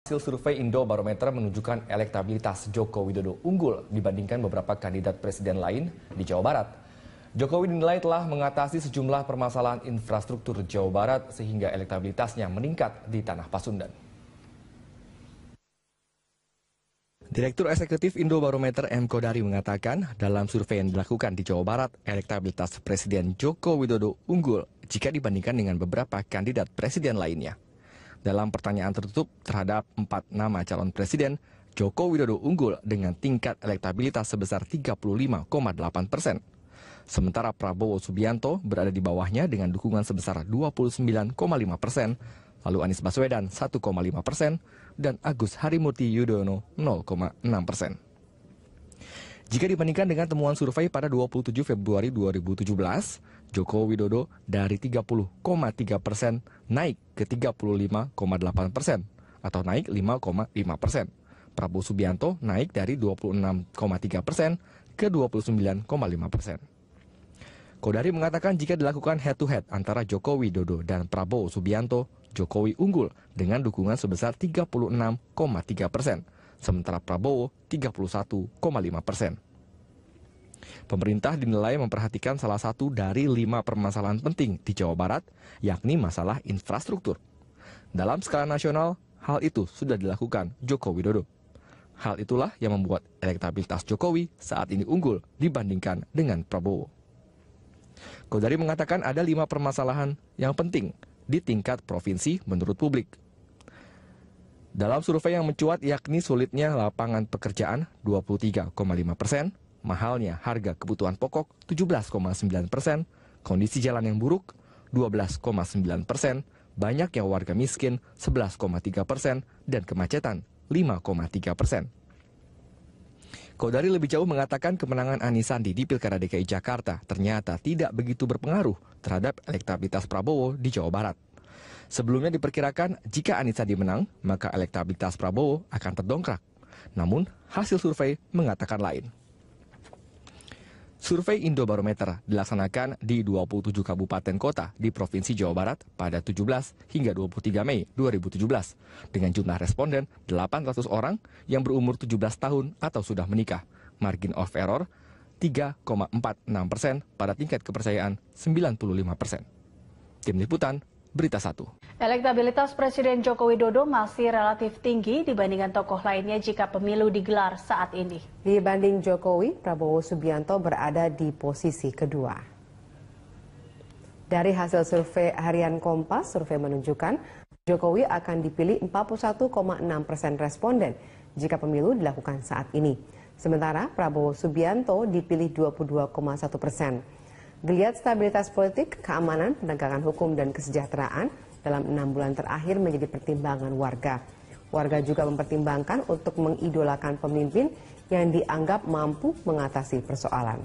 Hasil survei Indobarometer menunjukkan elektabilitas Joko Widodo unggul dibandingkan beberapa kandidat presiden lain di Jawa Barat. Jokowi dinilai telah mengatasi sejumlah permasalahan infrastruktur Jawa Barat sehingga elektabilitasnya meningkat di Tanah Pasundan. Direktur Eksekutif Indobarometer M. Kodari mengatakan dalam survei yang dilakukan di Jawa Barat, elektabilitas Presiden Joko Widodo unggul jika dibandingkan dengan beberapa kandidat presiden lainnya. Dalam pertanyaan tertutup terhadap 4 nama calon presiden, Joko Widodo unggul dengan tingkat elektabilitas sebesar 35,8%. Sementara Prabowo Subianto berada di bawahnya dengan dukungan sebesar 29,5%, lalu Anies Baswedan 1,5%, dan Agus Harimurti Yudhoyono 0,6%. Jika dibandingkan dengan temuan survei pada 27 Februari 2017, Joko Widodo dari 30,3% naik ke 35,8% atau naik 5,5%. Prabowo Subianto naik dari 26,3% ke 29,5%. Kodari mengatakan jika dilakukan head-to-head antara Joko Widodo dan Prabowo Subianto, Jokowi unggul dengan dukungan sebesar 36,3%, sementara Prabowo 31,5%. Pemerintah dinilai memperhatikan salah satu dari 5 permasalahan penting di Jawa Barat, yakni masalah infrastruktur. Dalam skala nasional, hal itu sudah dilakukan Joko Widodo. Hal itulah yang membuat elektabilitas Jokowi saat ini unggul dibandingkan dengan Prabowo. Kodari mengatakan ada 5 permasalahan yang penting di tingkat provinsi menurut publik. Dalam survei yang mencuat yakni sulitnya lapangan pekerjaan 23,5%, mahalnya harga kebutuhan pokok 17,9%, kondisi jalan yang buruk 12,9%, banyaknya warga miskin 11,3%, dan kemacetan 5,3%. Kodari lebih jauh mengatakan kemenangan Anies Sandi di Pilkada DKI Jakarta ternyata tidak begitu berpengaruh terhadap elektabilitas Prabowo di Jawa Barat. Sebelumnya diperkirakan jika Anies Sandi menang, maka elektabilitas Prabowo akan terdongkrak. Namun, hasil survei mengatakan lain. Survei Indobarometer dilaksanakan di 27 kabupaten kota di Provinsi Jawa Barat pada 17 hingga 23 Mei 2017 dengan jumlah responden 800 orang yang berumur 17 tahun atau sudah menikah. Margin of error 3,46% pada tingkat kepercayaan 95%. Tim Liputan, Berita 1. Elektabilitas Presiden Joko Widodo masih relatif tinggi dibandingkan tokoh lainnya jika pemilu digelar saat ini. Dibanding Jokowi, Prabowo Subianto berada di posisi kedua. Dari hasil survei harian Kompas, survei menunjukkan Jokowi akan dipilih 41,6% responden jika pemilu dilakukan saat ini. Sementara Prabowo Subianto dipilih 22,1%. Geliat stabilitas politik, keamanan, penegakan hukum, dan kesejahteraan dalam 6 bulan terakhir menjadi pertimbangan warga. Warga juga mempertimbangkan untuk mengidolakan pemimpin yang dianggap mampu mengatasi persoalan.